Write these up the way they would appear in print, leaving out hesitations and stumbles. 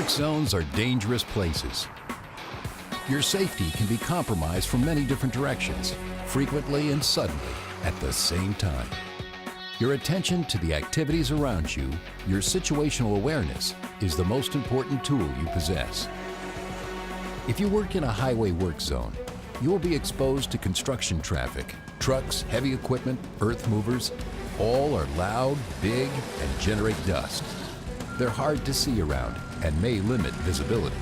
Work zones are dangerous places. Your safety can be compromised from many different directions, frequently and suddenly at the same time. Your attention to the activities around you, your situational awareness, is the most important tool you possess. If you work in a highway work zone, you will be exposed to construction traffic, trucks, heavy equipment, earth movers. All are loud, big, and generate dust. They're hard to see around and may limit visibility.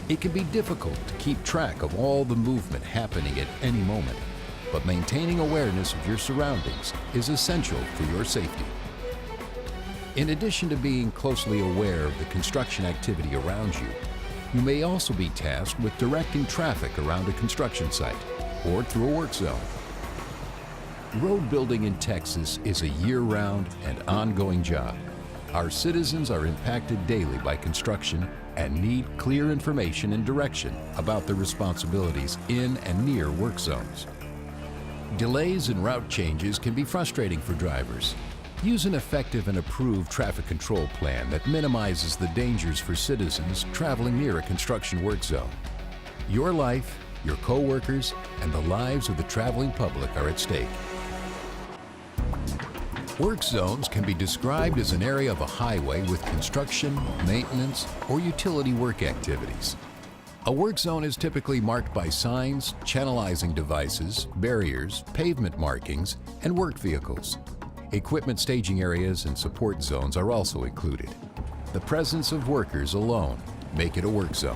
It can be difficult to keep track of all the movement happening at any moment, but maintaining awareness of your surroundings is essential for your safety. In addition to being closely aware of the construction activity around you, you may also be tasked with directing traffic around a construction site or through a work zone. Road building in Texas is a year-round and ongoing job. Our citizens are impacted daily by construction and need clear information and direction about their responsibilities in and near work zones. Delays and route changes can be frustrating for drivers. Use an effective and approved traffic control plan that minimizes the dangers for citizens traveling near a construction work zone. Your life, your co-workers, and the lives of the traveling public are at stake. Work zones can be described as an area of a highway with construction, maintenance, or utility work activities. A work zone is typically marked by signs, channelizing devices, barriers, pavement markings, and work vehicles. Equipment staging areas and support zones are also included. The presence of workers alone make it a work zone.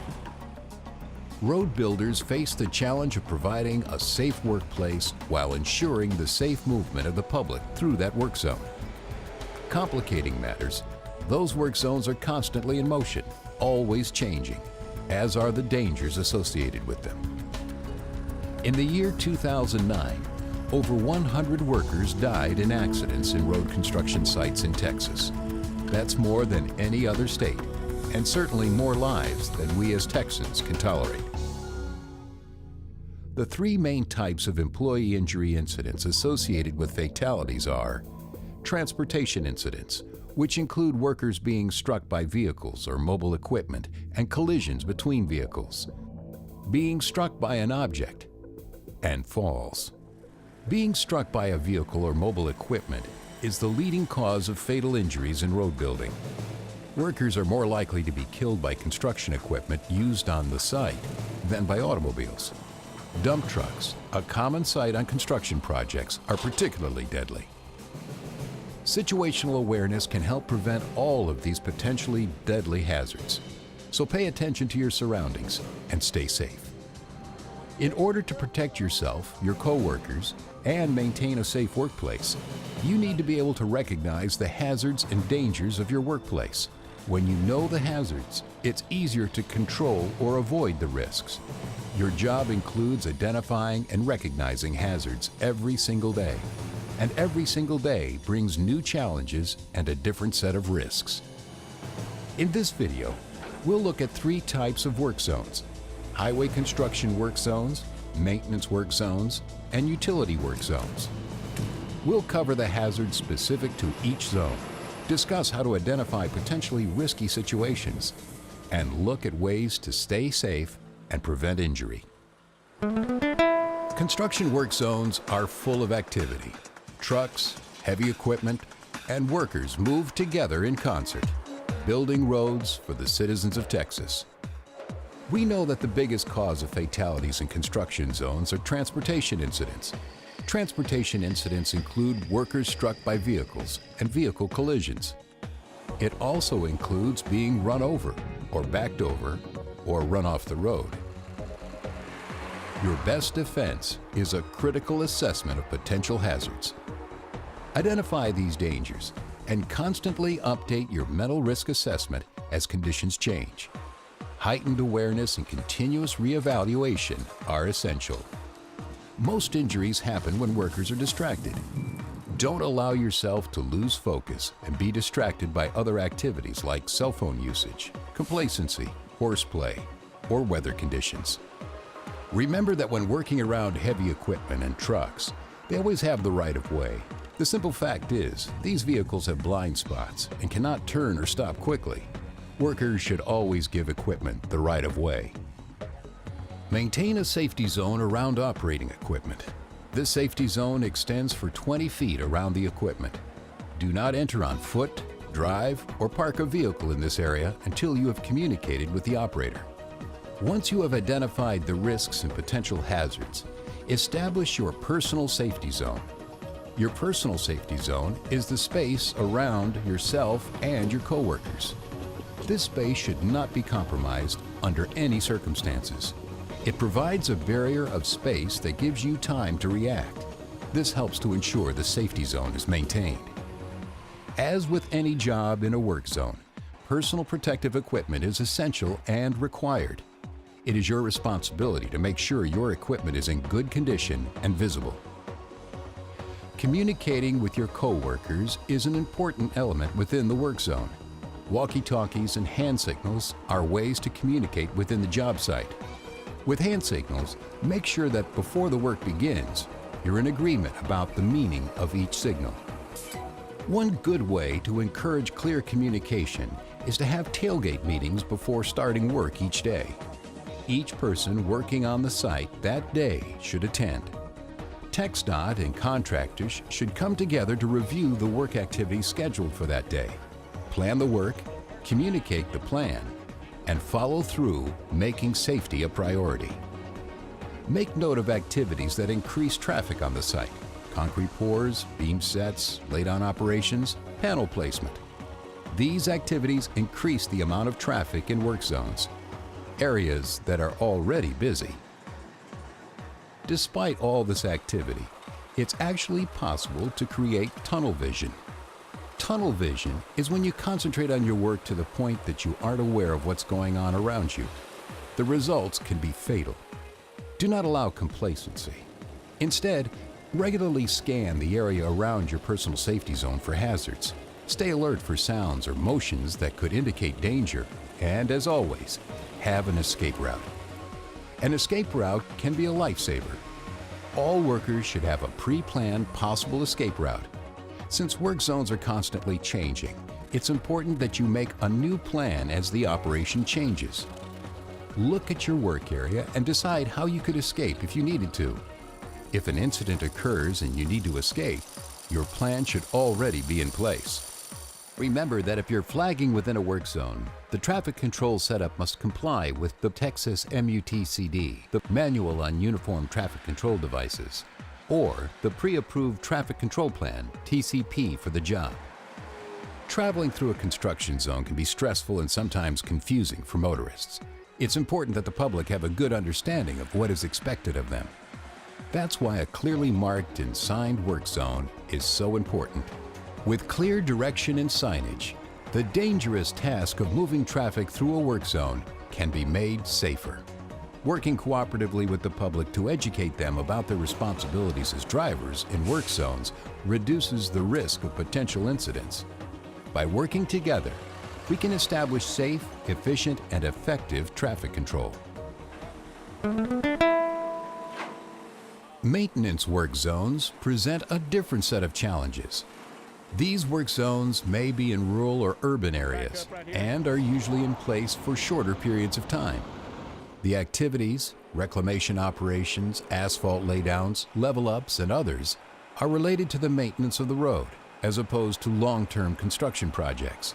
Road builders face the challenge of providing a safe workplace while ensuring the safe movement of the public through that work zone. Complicating matters, those work zones are constantly in motion, always changing, as are the dangers associated with them. In the year 2009, over 100 workers died in accidents in road construction sites in Texas. That's more than any other state, and certainly more lives than we as Texans can tolerate. The three main types of employee injury incidents associated with fatalities are transportation incidents, which include workers being struck by vehicles or mobile equipment and collisions between vehicles, being struck by an object, and falls. Being struck by a vehicle or mobile equipment is the leading cause of fatal injuries in road building. Workers are more likely to be killed by construction equipment used on the site than by automobiles. Dump trucks, a common sight on construction projects, are particularly deadly. Situational awareness can help prevent all of these potentially deadly hazards. So pay attention to your surroundings and stay safe. In order to protect yourself, your co-workers, and maintain a safe workplace, you need to be able to recognize the hazards and dangers of your workplace. When you know the hazards, it's easier to control or avoid the risks. Your job includes identifying and recognizing hazards every single day. And every single day brings new challenges and a different set of risks. In this video, we'll look at three types of work zones: highway construction work zones, maintenance work zones, and utility work zones. We'll cover the hazards specific to each zone, discuss how to identify potentially risky situations, and look at ways to stay safe and prevent injury. Construction work zones are full of activity. Trucks, heavy equipment, and workers move together in concert, building roads for the citizens of Texas. We know that the biggest cause of fatalities in construction zones are transportation incidents. Transportation incidents include workers struck by vehicles and vehicle collisions. It also includes being run over, or backed over, or run off the road. Your best defense is a critical assessment of potential hazards. Identify these dangers and constantly update your mental risk assessment as conditions change. Heightened awareness and continuous reevaluation are essential. Most injuries happen when workers are distracted. Don't allow yourself to lose focus and be distracted by other activities like cell phone usage, complacency, horseplay, or weather conditions. Remember that when working around heavy equipment and trucks, they always have the right of way. The simple fact is, these vehicles have blind spots and cannot turn or stop quickly. Workers should always give equipment the right of way. Maintain a safety zone around operating equipment. This safety zone extends for 20 feet around the equipment. Do not enter on foot, drive, or park a vehicle in this area until you have communicated with the operator. Once you have identified the risks and potential hazards, establish your personal safety zone. Your personal safety zone is the space around yourself and your coworkers. This space should not be compromised under any circumstances. It provides a barrier of space that gives you time to react. This helps to ensure the safety zone is maintained. As with any job in a work zone, personal protective equipment is essential and required. It is your responsibility to make sure your equipment is in good condition and visible. Communicating with your coworkers is an important element within the work zone. Walkie-talkies and hand signals are ways to communicate within the job site. With hand signals, make sure that before the work begins, you're in agreement about the meaning of each signal. One good way to encourage clear communication is to have tailgate meetings before starting work each day. Each person working on the site that day should attend. TxDOT and contractors should come together to review the work activities scheduled for that day, plan the work, communicate the plan, and follow through, making safety a priority. Make note of activities that increase traffic on the site: concrete pours, beam sets, lay-down operations, panel placement. These activities increase the amount of traffic in work zones, areas that are already busy. Despite all this activity, it's actually possible to create tunnel vision. Tunnel vision is when you concentrate on your work to the point that you aren't aware of what's going on around you. The results can be fatal. Do not allow complacency. Instead, regularly scan the area around your personal safety zone for hazards. Stay alert for sounds or motions that could indicate danger, and as always, have an escape route. An escape route can be a lifesaver. All workers should have a pre-planned possible escape route. Since work zones are constantly changing, it's important that you make a new plan as the operation changes. Look at your work area and decide how you could escape if you needed to. If an incident occurs and you need to escape, your plan should already be in place. Remember that if you're flagging within a work zone, the traffic control setup must comply with the Texas MUTCD, the Manual on Uniform Traffic Control Devices, or the Pre-Approved Traffic Control Plan, TCP, for the job. Traveling through a construction zone can be stressful and sometimes confusing for motorists. It's important that the public have a good understanding of what is expected of them. That's why a clearly marked and signed work zone is so important. With clear direction and signage, the dangerous task of moving traffic through a work zone can be made safer. Working cooperatively with the public to educate them about their responsibilities as drivers in work zones reduces the risk of potential incidents. By working together, we can establish safe, efficient, and effective traffic control. Maintenance work zones present a different set of challenges. These work zones may be in rural or urban areas and are usually in place for shorter periods of time. The activities, reclamation operations, asphalt laydowns, level-ups, and others are related to the maintenance of the road, as opposed to long-term construction projects.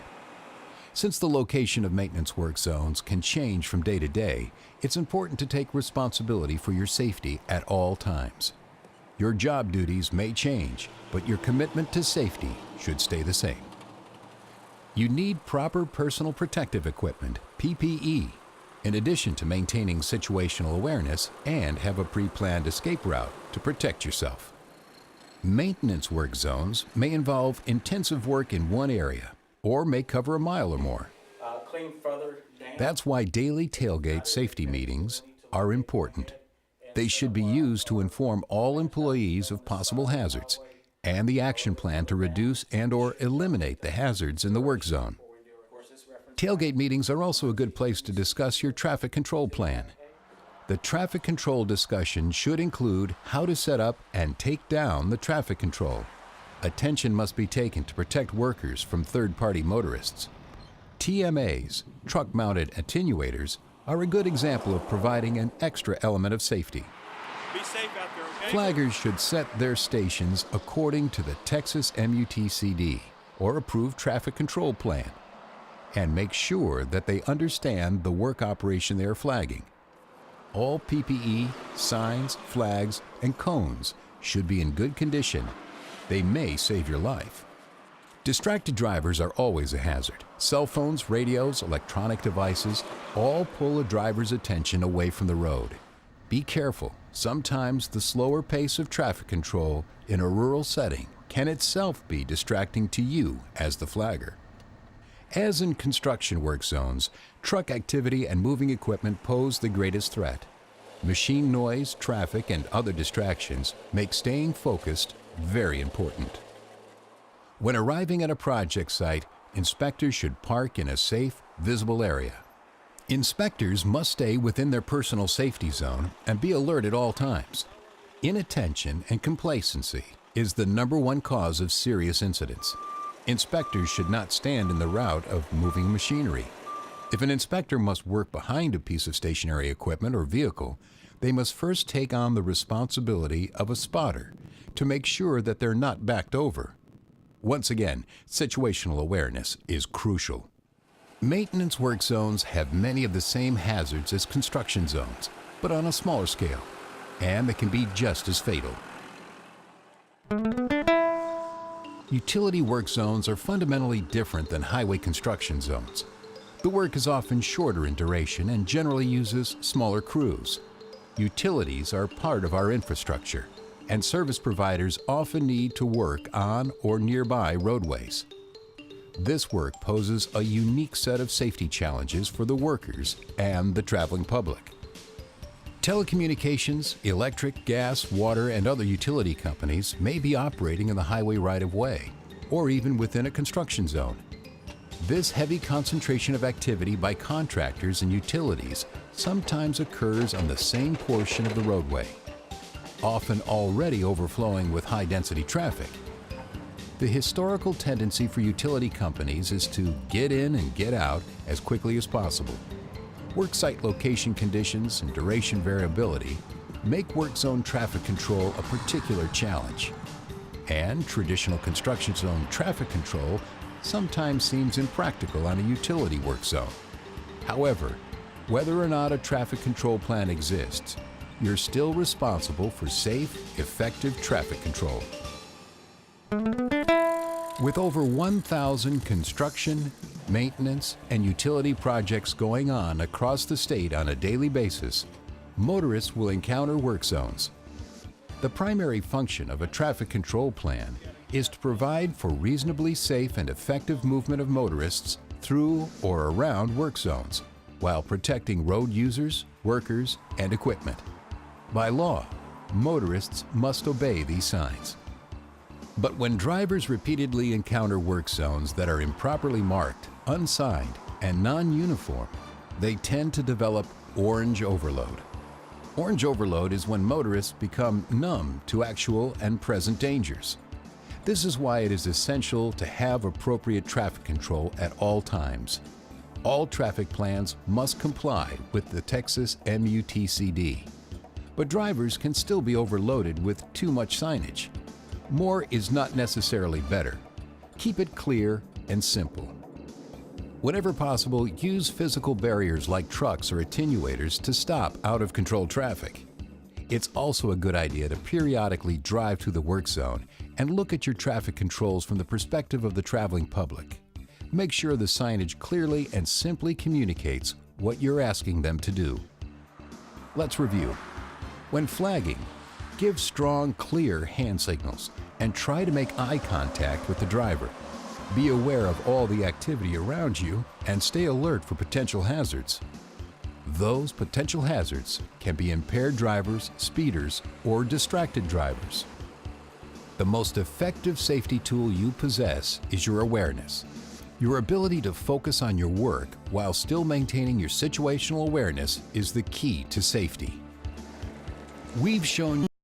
Since the location of maintenance work zones can change from day to day, it's important to take responsibility for your safety at all times. Your job duties may change, but your commitment to safety should stay the same. You need proper personal protective equipment, PPE, in addition to maintaining situational awareness, and have a pre-planned escape route to protect yourself. Maintenance work zones may involve intensive work in one area or may cover a mile or more. That's why daily tailgate safety meetings are important. They should be used to inform all employees of possible hazards and the action plan to reduce and/or eliminate the hazards in the work zone. Tailgate meetings are also a good place to discuss your traffic control plan. The traffic control discussion should include how to set up and take down the traffic control. Attention must be taken to protect workers from third-party motorists. TMAs, truck-mounted attenuators, are a good example of providing an extra element of safety. Be safe out there, okay? Flaggers should set their stations according to the Texas MUTCD or approved traffic control plan and make sure that they understand the work operation they are flagging. All PPE, signs, flags, and cones should be in good condition. They may save your life. Distracted drivers are always a hazard. Cell phones, radios, electronic devices all pull a driver's attention away from the road. Be careful. Sometimes the slower pace of traffic control in a rural setting can itself be distracting to you as the flagger. As in construction work zones, truck activity and moving equipment pose the greatest threat. Machine noise, traffic, and other distractions make staying focused very important. When arriving at a project site, inspectors should park in a safe, visible area. Inspectors must stay within their personal safety zone and be alert at all times. Inattention and complacency is the #1 cause of serious incidents. Inspectors should not stand in the route of moving machinery. If an inspector must work behind a piece of stationary equipment or vehicle, they must first take on the responsibility of a spotter to make sure that they're not backed over. Once again, situational awareness is crucial. Maintenance work zones have many of the same hazards as construction zones, but on a smaller scale, and they can be just as fatal. Utility work zones are fundamentally different than highway construction zones. The work is often shorter in duration and generally uses smaller crews. Utilities are part of our infrastructure, and service providers often need to work on or nearby roadways. This work poses a unique set of safety challenges for the workers and the traveling public. Telecommunications, electric, gas, water, and other utility companies may be operating in the highway right-of-way, or even within a construction zone. This heavy concentration of activity by contractors and utilities sometimes occurs on the same portion of the roadway, often already overflowing with high-density traffic. The historical tendency for utility companies is to get in and get out as quickly as possible. Worksite location conditions and duration variability make work zone traffic control a particular challenge. And traditional construction zone traffic control sometimes seems impractical on a utility work zone. However, whether or not a traffic control plan exists, you're still responsible for safe, effective traffic control. With over 1,000 construction, maintenance, and utility projects going on across the state on a daily basis, motorists will encounter work zones. The primary function of a traffic control plan is to provide for reasonably safe and effective movement of motorists through or around work zones, while protecting road users, workers, and equipment. By law, motorists must obey these signs. But when drivers repeatedly encounter work zones that are improperly marked, unsigned, and non-uniform, they tend to develop orange overload. Orange overload is when motorists become numb to actual and present dangers. This is why it is essential to have appropriate traffic control at all times. All traffic plans must comply with the Texas MUTCD. But drivers can still be overloaded with too much signage. More is not necessarily better. Keep it clear and simple. Whenever possible, use physical barriers like trucks or attenuators to stop out-of-control traffic. It's also a good idea to periodically drive through the work zone and look at your traffic controls from the perspective of the traveling public. Make sure the signage clearly and simply communicates what you're asking them to do. Let's review. When flagging, give strong, clear hand signals and try to make eye contact with the driver. Be aware of all the activity around you and stay alert for potential hazards. Those potential hazards can be impaired drivers, speeders, or distracted drivers. The most effective safety tool you possess is your awareness. Your ability to focus on your work while still maintaining your situational awareness is the key to safety. We've shown